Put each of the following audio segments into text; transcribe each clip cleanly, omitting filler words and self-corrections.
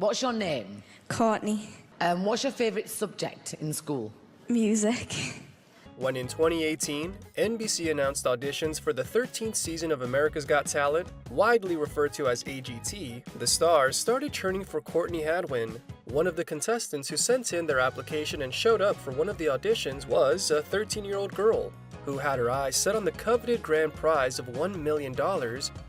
What's your name? Courtney. What's your favourite subject in school? Music. When in 2018, NBC announced auditions for the 13th season of America's Got Talent, widely referred to as AGT, the stars started churning for Courtney Hadwin. One of the contestants who sent in their application and showed up for one of the auditions was a 13-year-old girl who had her eyes set on the coveted grand prize of $1 million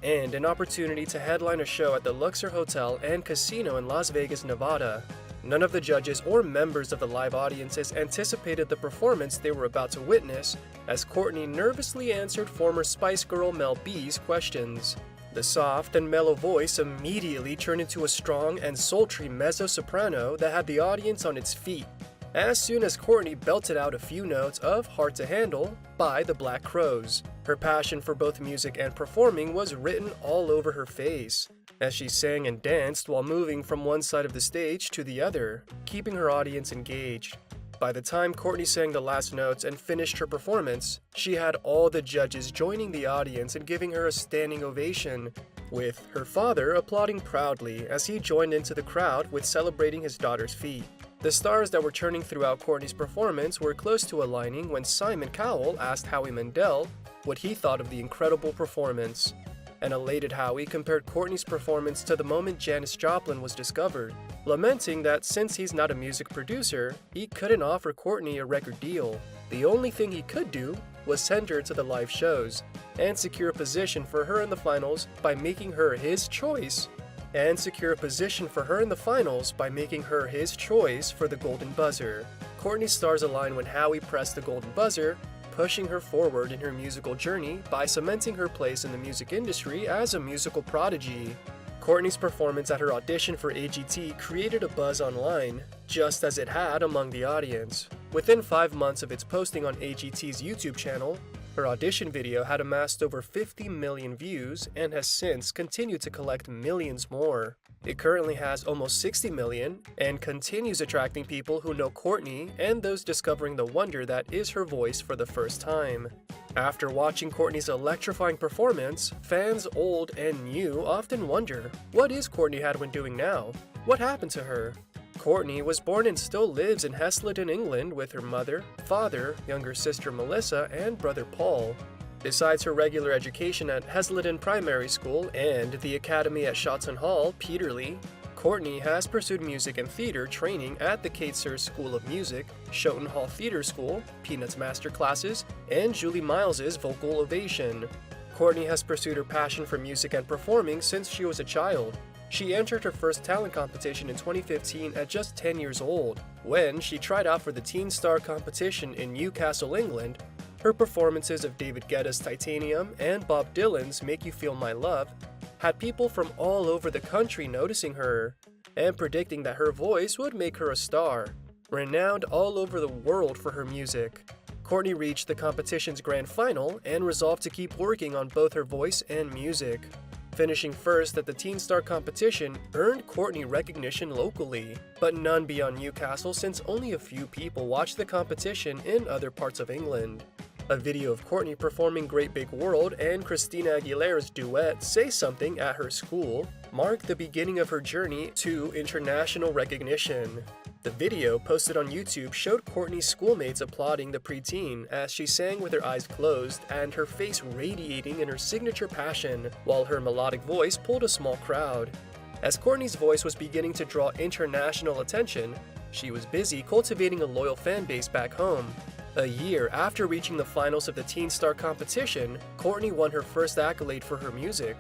and an opportunity to headline a show at the Luxor Hotel and Casino in Las Vegas, Nevada. None of the judges or members of the live audiences anticipated the performance they were about to witness, as Courtney nervously answered former Spice Girl Mel B's questions. The soft and mellow voice immediately turned into a strong and sultry mezzo-soprano that had the audience on its feet, as soon as Courtney belted out a few notes of Hard to Handle by the Black Crowes. Her passion for both music and performing was written all over her face, as she sang and danced while moving from one side of the stage to the other, keeping her audience engaged. By the time Courtney sang the last notes and finished her performance, she had all the judges joining the audience and giving her a standing ovation, with her father applauding proudly as he joined into the crowd with celebrating his daughter's feat. The stars that were turning throughout Courtney's performance were close to aligning when Simon Cowell asked Howie Mandel what he thought of the incredible performance. An elated Howie compared Courtney's performance to the moment Janis Joplin was discovered, lamenting that since he's not a music producer, he couldn't offer Courtney a record deal. The only thing he could do was send her to the live shows and secure a position for her in the finals by making her his choice for the golden buzzer. Courtney's stars aligned when Howie pressed the golden buzzer, pushing her forward in her musical journey by cementing her place in the music industry as a musical prodigy. Courtney's performance at her audition for AGT created a buzz online, just as it had among the audience. Within 5 months of its posting on AGT's YouTube channel, her audition video had amassed over 50 million views and has since continued to collect millions more. It currently has almost 60 million and continues attracting people who know Courtney and those discovering the wonder that is her voice for the first time. After watching Courtney's electrifying performance, fans old and new often wonder, what is Courtney Hadwin doing now? What happened to her? Courtney was born and still lives in Hesleden, England with her mother, father, younger sister Melissa, and brother Paul. Besides her regular education at Hesleden Primary School and the academy at Shotton Hall, Peterlee, Courtney has pursued music and theater training at the Courtney School of Music, Shotton Hall Theatre School, Peanuts Master Classes, and Julie Miles Vocal Ovation. Courtney has pursued her passion for music and performing since she was a child. She entered her first talent competition in 2015 at just 10 years old, when she tried out for the Teen Star competition in Newcastle, England. Her performances of David Guetta's Titanium and Bob Dylan's Make You Feel My Love had people from all over the country noticing her and predicting that her voice would make her a star, renowned all over the world for her music. Courtney reached the competition's grand final and resolved to keep working on both her voice and music. Finishing first at the Teen Star competition earned Courtney recognition locally, but none beyond Newcastle since only a few people watched the competition in other parts of England. A video of Courtney performing Great Big World and Christina Aguilera's duet Say Something at her school marked the beginning of her journey to international recognition. The video, posted on YouTube, showed Courtney's schoolmates applauding the preteen as she sang with her eyes closed and her face radiating in her signature passion, while her melodic voice pulled a small crowd. As Courtney's voice was beginning to draw international attention, she was busy cultivating a loyal fan base back home. A year after reaching the finals of the Teen Star competition, Courtney won her first accolade for her music,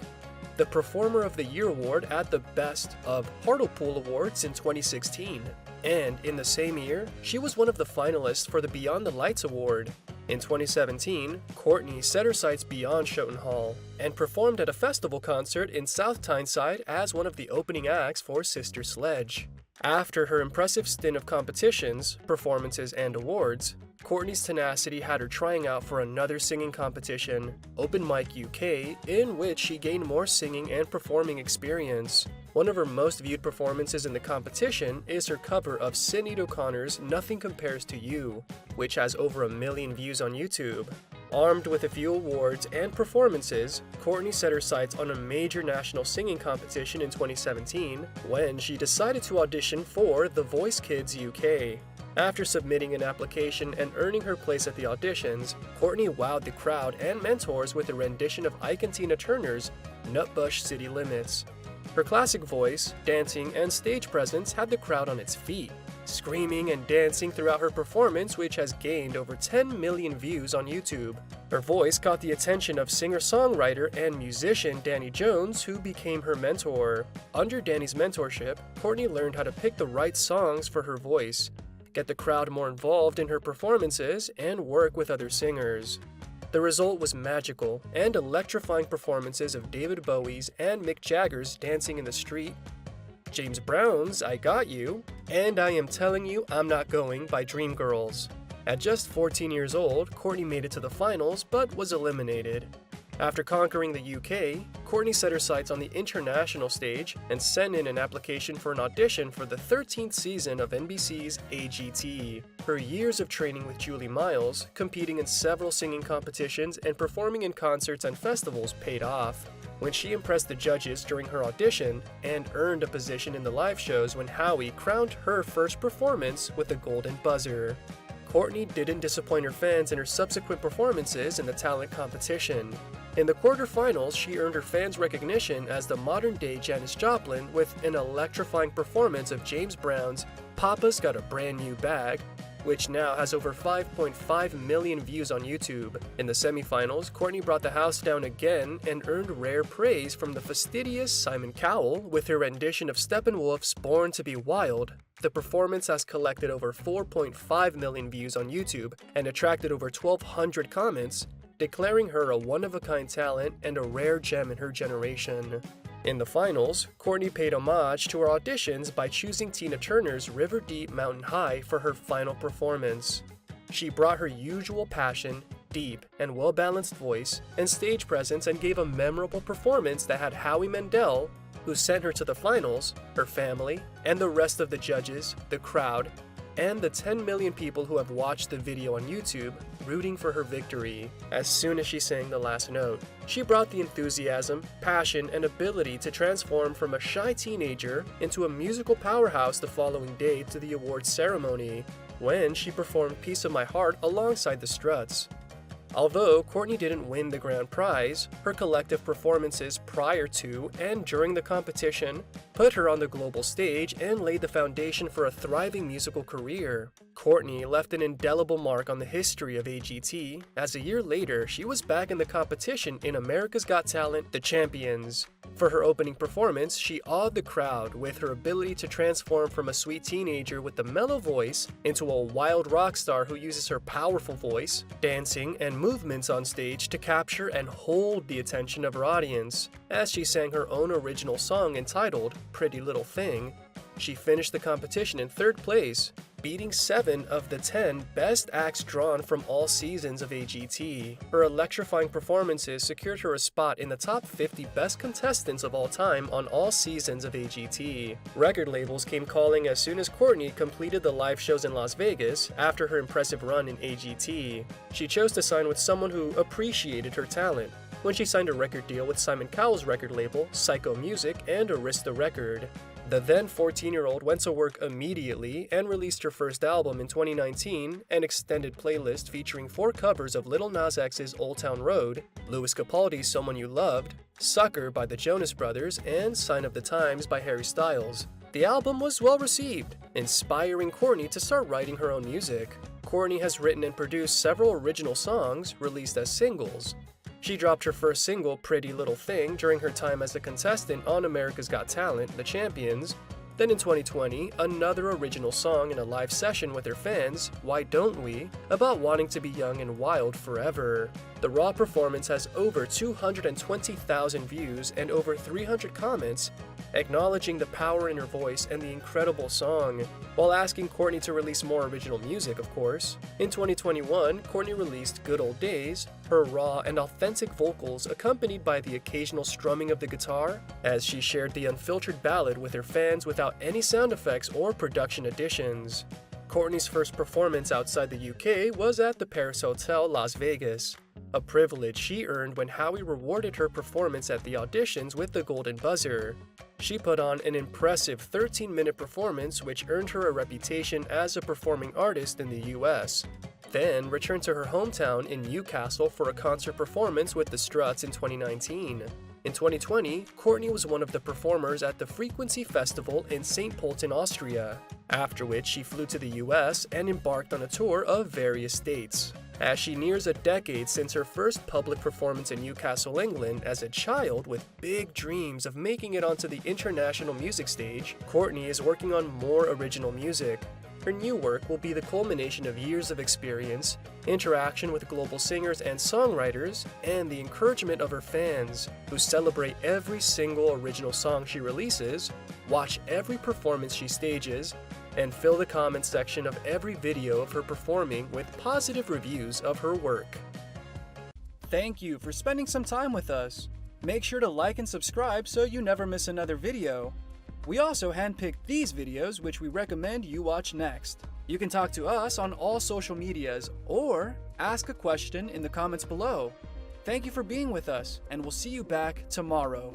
the Performer of the Year award at the Best of Hartlepool Awards in 2016. And in the same year, she was one of the finalists for the Beyond the Lights Award. In 2017, Courtney set her sights beyond Shotton Hall and performed at a festival concert in South Tyneside as one of the opening acts for Sister Sledge. After her impressive stint of competitions, performances, and awards, Courtney's tenacity had her trying out for another singing competition, Open Mic UK, in which she gained more singing and performing experience. One of her most viewed performances in the competition is her cover of Sinead O'Connor's Nothing Compares to You, which has over 1 million views on YouTube. Armed with a few awards and performances, Courtney set her sights on a major national singing competition in 2017 when she decided to audition for The Voice Kids UK. After submitting an application and earning her place at the auditions, Courtney wowed the crowd and mentors with a rendition of Ike and Tina Turner's Nutbush City Limits. Her classic voice, dancing, and stage presence had the crowd on its feet, screaming and dancing throughout her performance, which has gained over 10 million views on YouTube. Her voice caught the attention of singer-songwriter and musician Danny Jones, who became her mentor. Under Danny's mentorship, Courtney learned how to pick the right songs for her voice, get the crowd more involved in her performances, and work with other singers. The result was magical and electrifying performances of David Bowie's and Mick Jagger's Dancing in the Street, James Brown's I Got You, and I Am Telling You I'm Not Going by Dreamgirls. At just 14 years old, Courtney made it to the finals but was eliminated. After conquering the UK, Courtney set her sights on the international stage and sent in an application for an audition for the 13th season of NBC's AGT. Her years of training with Julie Miles, competing in several singing competitions, and performing in concerts and festivals paid off when she impressed the judges during her audition and earned a position in the live shows when Howie crowned her first performance with the Golden Buzzer. Courtney didn't disappoint her fans in her subsequent performances in the talent competition. In the quarterfinals, she earned her fans' recognition as the modern-day Janis Joplin with an electrifying performance of James Brown's Papa's Got a Brand New Bag, which now has over 5.5 million views on YouTube. In the semifinals, Courtney brought the house down again and earned rare praise from the fastidious Simon Cowell with her rendition of Steppenwolf's Born to Be Wild. The performance has collected over 4.5 million views on YouTube and attracted over 1,200 comments, declaring her a one-of-a-kind talent and a rare gem in her generation. In the finals, Courtney paid homage to her auditions by choosing Tina Turner's River Deep Mountain High for her final performance. She brought her usual passion, deep and well-balanced voice, and stage presence and gave a memorable performance that had Howie Mandel, who sent her to the finals, her family, and the rest of the judges, the crowd, and the 10 million people who have watched the video on YouTube, rooting for her victory. As soon as she sang the last note, she brought the enthusiasm, passion, and ability to transform from a shy teenager into a musical powerhouse the following day to the awards ceremony, when she performed Piece of My Heart alongside the Struts. Although Courtney didn't win the grand prize, her collective performances prior to and during the competition put her on the global stage and laid the foundation for a thriving musical career. Courtney left an indelible mark on the history of AGT, as a year later she was back in the competition in America's Got Talent: The Champions. For her opening performance, she awed the crowd with her ability to transform from a sweet teenager with a mellow voice into a wild rock star who uses her powerful voice, dancing, and movements on stage to capture and hold the attention of her audience. As she sang her own original song entitled Pretty Little Thing, she finished the competition in third place, beating 7 of the 10 best acts drawn from all seasons of AGT. Her electrifying performances secured her a spot in the top 50 best contestants of all time on all seasons of AGT. Record labels came calling as soon as Courtney completed the live shows in Las Vegas after her impressive run in AGT. She chose to sign with someone who appreciated her talent, when she signed a record deal with Simon Cowell's record label, Psycho Music, and Arista Record. The then 14-year-old went to work immediately and released her first album in 2019, an extended playlist featuring 4 covers of Lil Nas X's Old Town Road, Louis Capaldi's Someone You Loved, Sucker by the Jonas Brothers, and Sign of the Times by Harry Styles. The album was well received, inspiring Courtney to start writing her own music. Courtney has written and produced several original songs released as singles. She dropped her first single, Pretty Little Thing, during her time as a contestant on America's Got Talent: The Champions. Then in 2020, another original song in a live session with her fans, Why Don't We?, about wanting to be young and wild forever. The raw performance has over 220,000 views and over 300 comments, acknowledging the power in her voice and the incredible song, while asking Courtney to release more original music, of course. In 2021, Courtney released Good Old Days, her raw and authentic vocals accompanied by the occasional strumming of the guitar, as she shared the unfiltered ballad with her fans without any sound effects or production additions. Courtney's first performance outside the UK was at the Paris Hotel, Las Vegas. a privilege she earned when Howie rewarded her performance at the auditions with the Golden Buzzer. She put on an impressive 13-minute performance which earned her a reputation as a performing artist in the US. Then returned to her hometown in Newcastle for a concert performance with the Struts in 2019. In 2020, Courtney was one of the performers at the Frequency Festival in St. Pölten, Austria, after which she flew to the US and embarked on a tour of various states. As she nears a decade since her first public performance in Newcastle, England, as a child with big dreams of making it onto the international music stage, Courtney is working on more original music. Her new work will be the culmination of years of experience, interaction with global singers and songwriters, and the encouragement of her fans, who celebrate every single original song she releases, watch every performance she stages, and fill the comments section of every video of her performing with positive reviews of her work. Thank you for spending some time with us. Make sure to like and subscribe so you never miss another video. We also handpicked these videos which we recommend you watch next. You can talk to us on all social medias or ask a question in the comments below. Thank you for being with us, and we'll see you back tomorrow.